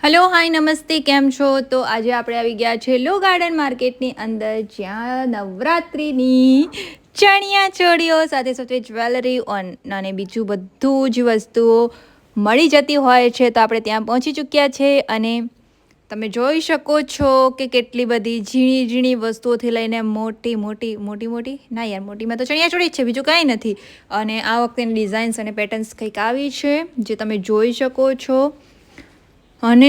Hello hi નમસ્તે, કેમ છો? તો આજે આપણે આવી ગયા છે લો ગાર્ડન માર્કેટની અંદર, જ્યાં નવરાત્રિની ચણિયા ચોળીઓ સાથે સાથે જ્વેલરી અને બીજું બધું જ વસ્તુઓ મળી જતી હોય છે. તો આપણે ત્યાં પહોંચી ચૂક્યા છે અને તમે જોઈ શકો છો કે કેટલી બધી ઝીણી ઝીણી વસ્તુઓથી લઈને મોટી મોટી મોટી મોટી ના યાર, મોટીમાં તો ચણિયા ચોળી જ છે, બીજું કાંઈ નથી. અને આ વખતેની ડિઝાઇન્સ અને પેટર્ન્સ કંઈક આવી છે જે તમે જોઈ શકો છો. અને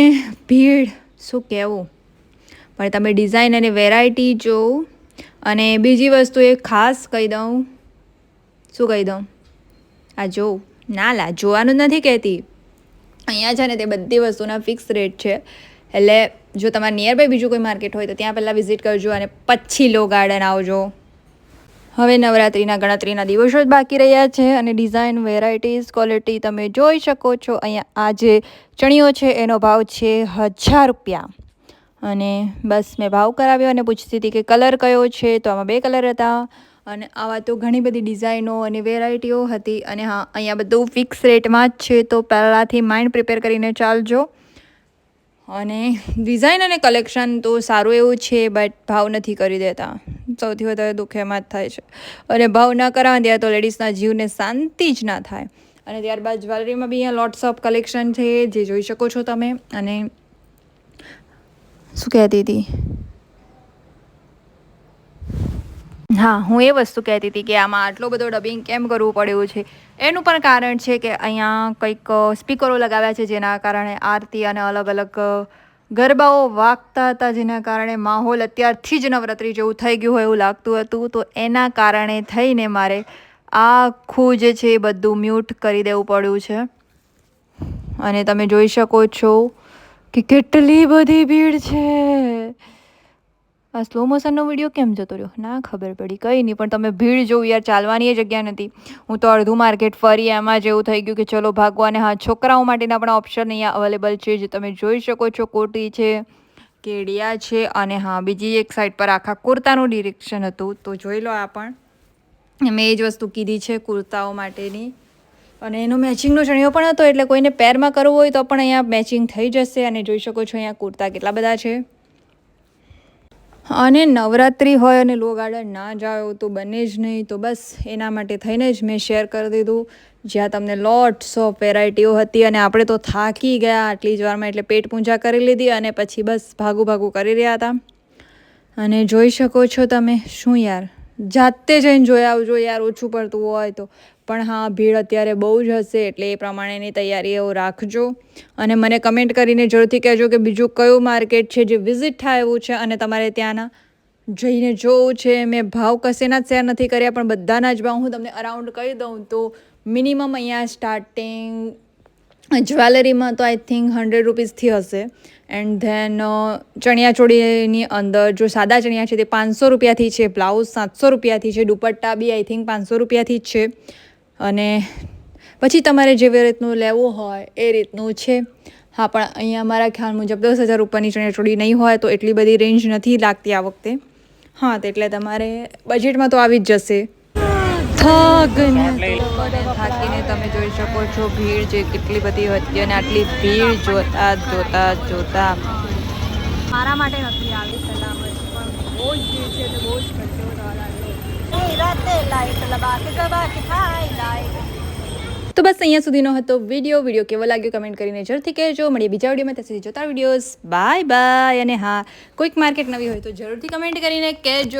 ભીડ શું કહેવું, પણ તમે ડિઝાઇન અને વેરાયટી જોઉં. અને બીજી વસ્તુ એ ખાસ કહી દઉં, શું કહી દઉં, આ જોઉં ના લા જોવાનું નથી કહેતી, અહીંયા છે ને તે બધી વસ્તુના ફિક્સ રેટ છે. એટલે જો તમારે નિયર બાય બીજું કોઈ માર્કેટ હોય તો ત્યાં પહેલાં વિઝિટ કરજો અને પછી લો ગાર્ડન આવજો. હવે નવરાત્રિના ગણતરીના દિવસો જ બાકી રહ્યા છે અને ડિઝાઇન, વેરાયટીઝ, ક્વોલિટી તમે જોઈ શકો છો. અહીંયા આ જે ચણિયો છે એનો ભાવ છે 1000 રૂપિયા. અને બસ મેં ભાવ કરાવ્યો અને પૂછતી હતી કે કલર કયો છે, તો આમાં 2 કલર હતા. અને આવા તો ઘણી બધી ડિઝાઇનો અને વેરાયટીઓ હતી. અને હા, અહીંયા બધું ફિક્સ રેટમાં જ છે, તો પહેલાંથી માઇન્ડ પ્રિપેર કરીને ચાલજો. અને ડિઝાઇન અને કલેક્શન તો સારું એવું છે, બટ ભાવ નથી કરી દેતા. સૌથી વધારે દુઃખ એમાં જ થાય છે. અને ભાવ ના કરાવે ત્યારે તો લેડીઝના જીવને શાંતિ જ ના થાય. અને ત્યારબાદ જ્વેલરીમાં બી અહીંયા લોટ્સ ઓફ કલેક્શન છે, જે જોઈ શકો છો તમે. અને શું કહેતી હતી, હા, હું એ વસ્તુ કહેતી હતી કે આમાં આટલો બધો ડબિંગ કેમ કરવું પડ્યું છે. એનું પણ કારણ છે કે અહીંયા કંઈક સ્પીકરો લગાવ્યા છે, જેના કારણે આરતી અને અલગ અલગ ગરબાઓ વાગતા હતા, જેના કારણે માહોલ અત્યારથી જ નવરાત્રિ જેવું થઈ ગયું હોય એવું લાગતું હતું. તો એના કારણે થઈને મારે આખું જે છે એ બધું મ્યુટ કરી દેવું પડ્યું છે. અને તમે જોઈ શકો છો કે કેટલી બધી ભીડ છે. આ સ્લો મોશનનો વિડીયો કેમ જતો રહ્યો ના ખબર પડી, કંઈ નહીં, પણ તમે ભીડ જોવું યાર, ચાલવાની જગ્યા નથી. હું તો અડધું માર્કેટ ફરી એમાં જેવું થઈ ગયું કે ચલો ભાગવાને. હા, છોકરાઓ માટેના પણ ઓપ્શન અહીંયા અવેલેબલ છે, જે તમે જોઈ શકો છો. કોટી છે, કેડિયા છે, અને હા, બીજી એક સાઈડ પર આખા કુર્તાનું ડિરેક્શન હતું, તો જોઈ લો. આ પણ મેં એ જ વસ્તુ કીધી છે કુર્તાઓ માટેની. અને એનો મેચિંગનો ચણિયો પણ હતો, એટલે કોઈને પેરમાં કરવું હોય તો પણ અહીંયા મેચિંગ થઈ જશે. અને જોઈ શકો છો અહીંયા કુર્તા કેટલા બધા છે. અને નવરાત્રિ હોય અને લો ગાર્ડન ના જાઓ એવું તો બને જ નહીં. તો બસ એના માટે થઈને જ મેં શેર કરી દીધું, જ્યાં તમને લોટ્સ ઓફ વેરાયટીઓ હતી. અને આપણે તો થાકી ગયા આટલી જ વારમાં, એટલે પેટ પૂજા કરી લીધી અને પછી બસ ભાગું કરી રહ્યા હતા. અને જોઈ શકો છો તમે. શું યાર, જાતે જઈને જોઈ આવજો યાર, ઓછું પડતું હોય તો. પણ હા, ભીડ અત્યારે બહુ જ હશે, એટલે એ પ્રમાણેની તૈયારીઓ રાખજો. અને મને કમેન્ટ કરીને જરૂરથી કહેજો કે બીજું કયું માર્કેટ છે જે વિઝિટ થાય એવું છે અને તમારે ત્યાંના જઈને જોવું છે. મેં ભાવ કશેના જ શેર નથી કર્યા, પણ બધાના જ ભાવ હું તમને અરાઉન્ડ કહી દઉં તો મિનિમમ અહીંયા સ્ટાર્ટિંગ જ્વેલરીમાં તો આઈ થિંક 100 રૂપીસથી હશે. એન્ડ ધેન ચણિયાચોળીની અંદર જો સાદા ચણિયા છે તે 500 રૂપિયાથી છે, બ્લાઉઝ 700 રૂપિયાથી છે, દુપટ્ટા બી આઈ થિંક 500 રૂપિયાથી જ છે. અને પછી તમારે જેવી રીતનું લેવું હોય એ રીતનું છે. હા, પણ અહીંયા મારા ખ્યાલ મુજબ 10,000 ઉપરની ચણિયાચોળી નહીં હોય, તો એટલી બધી રેન્જ નથી લાગતી આ વખતે. હા, તો એટલે તમારે બજેટમાં તો આવી જ જશે. થાકીને તમે જોઈ શકો છો ભીડ જે કેટલી બધી હતી. અને આટલી ભીડ જોતા મારા માટે નથી આવી સલામત, પણ બહુ જ ભીડ છે, એટલે બહુ જ કંટ્રોલ તો બસ અહીંયા સુધીનો હતો વિડીયો કેવો લાગ્યો કમેન્ટ કરીને જરૂરથી કહેજો. મળીએ બીજા વિડીયોમાં, ત્યાં સુધી જોતા વિડીયોઝ. Bye bye. અને હા, કોઈક માર્કેટ નવી હોય તો જરૂરથી કમેન્ટ કરીને કહેજો.